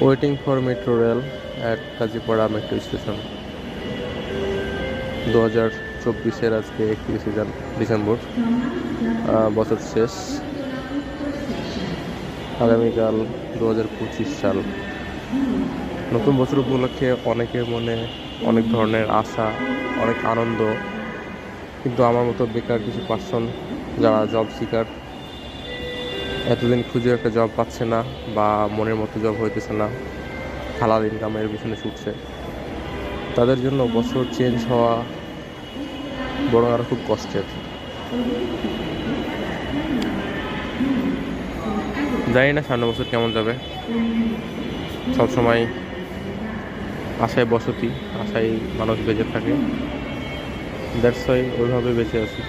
Waiting for metro rail at Kazipara metro station. 2024-এর আজকে 31 December, বছর শেষ। আগামীকাল 2025 সাল। নতুন বছর উপলক্ষে অনেকের মনে অনেক ধরনের আশা, অনেক আনন্দ, কিন্তু আমার মতো বেকার কিছু পার্সন যারা জব সিকার, এতদিন খুঁজে একটা জব পাচ্ছে না বা মনের মতো জব হইতেছে না, হালাল ইনকামের পিছনে ছুটছে, তাদের জন্য বছর চেঞ্জ হওয়া বরং আরো খুব কষ্টের। জানি না সামনের বছর কেমন যাবে। সবসময় আশায় বসতি, আশায় মানুষ বেঁচে থাকে। দ্যাটস ওয়াই ওইভাবে বেঁচে আছি।